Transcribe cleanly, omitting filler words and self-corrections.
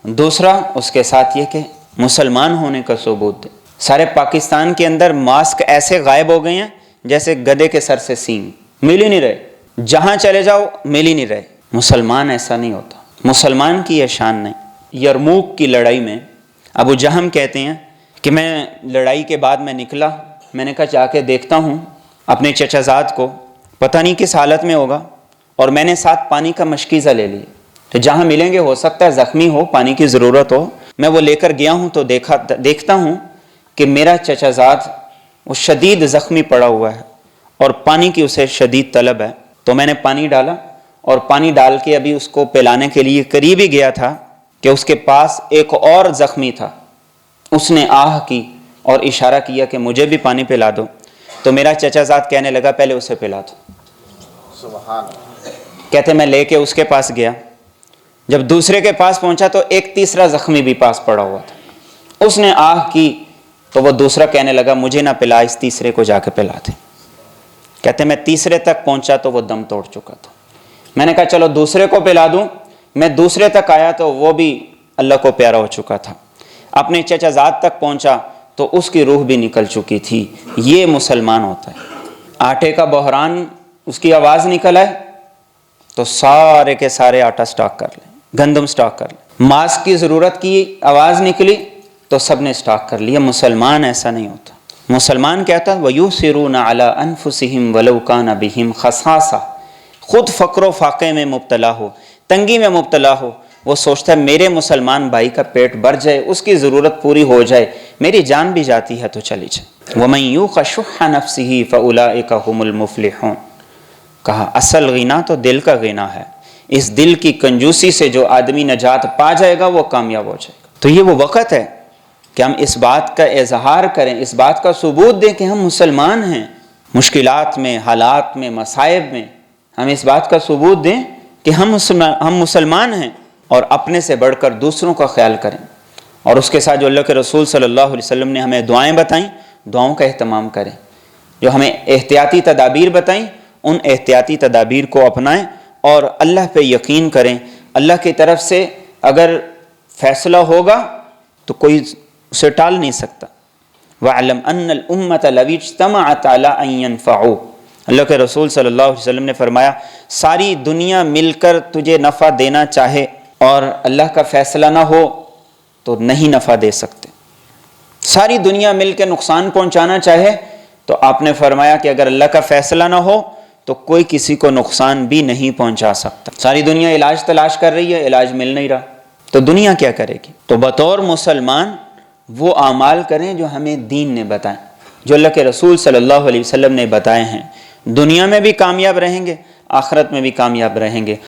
دوسرا اس کے ساتھ یہ کہ مسلمان ہونے کا ثبوت دے۔ سارے پاکستان کے اندر ماسک ایسے غائب ہو گئے ہیں جیسے گدھے کے سر سے سینگ، مل ہی نہیں رہے، جہاں چلے جاؤ مل ہی نہیں رہے۔ مسلمان ایسا نہیں ہوتا، مسلمان کی یہ شان نہیں۔ یرموک کی لڑائی میں ابو جہم کہتے ہیں کہ میں لڑائی کے بعد میں نکلا، میں نے کہا جا کے دیکھتا ہوں اپنے چچا زاد کو، پتہ نہیں کس حالت میں ہوگا، اور میں نے ساتھ پانی کا مشکیزہ لے لیا، تو جہاں ملیں گے ہو سکتا ہے زخمی ہو، پانی کی ضرورت ہو۔ میں وہ لے کر گیا ہوں تو دیکھتا ہوں کہ میرا چچا زاد وہ شدید زخمی پڑا ہوا ہے اور پانی کی اسے شدید طلب ہے۔ تو میں نے پانی ڈالا اور پانی ڈال کے ابھی اس کو پلانے کے لیے قریب ہی گیا تھا کہ اس کے پاس ایک اور زخمی تھا، اس نے آہ کی اور اشارہ کیا کہ مجھے بھی پانی پلا دو، تو میرا چچا زاد کہنے لگا پہلے اسے پلا دو۔ سبحان۔ کہتے میں لے کے اس کے پاس گیا، جب دوسرے کے پاس پہنچا تو ایک تیسرا زخمی بھی پاس پڑا ہوا تھا، اس نے آہ کی تو وہ دوسرا کہنے لگا مجھے نہ پلا، اس تیسرے کو جا کے پلا دے۔ کہتے میں تیسرے تک پہنچا تو وہ دم توڑ چکا تھا، میں نے کہا چلو دوسرے کو پلا دوں، میں دوسرے تک آیا تو وہ بھی اللہ کو پیارا ہو چکا تھا، اپنے چچا زاد تک پہنچا تو اس کی روح بھی نکل چکی تھی۔ یہ مسلمان ہوتا ہے۔ آٹے کا بحران اس کی آواز نکل آئے تو سارے کے سارے آٹا سٹاک کر لیں، گندم سٹاک کر لیں۔ ماسک کی ضرورت کی آواز نکلی تو سب نے سٹاک کر لیا۔ مسلمان ایسا نہیں ہوتا۔ مسلمان کہتا ہے وَيُؤْثِرُونَ عَلَىٰ أَنفُسِهِمْ وَلَوْ كَانَ بِهِمْ خَصَاصَةٌ، خود فقر و فاقے میں مبتلا ہو، تنگی میں مبتلا ہو، وہ سوچتا ہے میرے مسلمان بھائی کا پیٹ بھر جائے، اس کی ضرورت پوری ہو جائے، میری جان بھی جاتی ہے تو چلی جائے۔ وَمَن يُوقَ شُحَّ نَفْسِهِ فَأُولَٰئِكَ هُمُ الْمُفْلِحُونَ۔ کہا اصل غنا تو دل کا غنا ہے، اس دل کی کنجوسی سے جو آدمی نجات پا جائے گا وہ کامیاب ہو جائے گا۔ تو یہ وہ وقت ہے کہ ہم اس بات کا اظہار کریں، اس بات کا ثبوت دیں کہ ہم مسلمان ہیں۔ مشکلات میں، حالات میں، مصائب میں ہم اس بات کا ثبوت دیں کہ ہم مسلمان ہیں، اور اپنے سے بڑھ کر دوسروں کا خیال کریں، اور اس کے ساتھ جو اللہ کے رسول صلی اللہ علیہ وسلم نے ہمیں دعائیں بتائیں، دعاؤں کا اہتمام کریں، جو ہمیں احتیاطی تدابیر بتائیں ان احتیاطی تدابیر کو اپنائیں، اور اللہ پہ یقین کریں۔ اللہ کی طرف سے اگر فیصلہ ہوگا تو کوئی اسے ٹال نہیں سکتا۔ وَاعْلَمْ أَنَّ الْأُمَّةَ لَوِ اجْتَمَعَتْ عَلَىٰ أَن يَنفَعُوكَ، اللہ کے رسول صلی اللہ علیہ وسلم نے فرمایا ساری دنیا مل کر تجھے نفع دینا چاہے اور اللہ کا فیصلہ نہ ہو تو نہیں نفع دے سکتے۔ ساری دنیا مل کے نقصان پہنچانا چاہے تو آپ نے فرمایا کہ اگر اللہ کا فیصلہ نہ ہو تو کوئی کسی کو نقصان بھی نہیں پہنچا سکتا۔ ساری دنیا علاج تلاش کر رہی ہے، علاج مل نہیں رہا، تو دنیا کیا کرے گی؟ تو بطور مسلمان وہ اعمال کریں جو ہمیں دین نے بتائیں، جو اللہ کے رسول صلی اللہ علیہ وسلم نے بتائے ہیں۔ دنیا میں بھی کامیاب رہیں گے، آخرت میں بھی کامیاب رہیں گے۔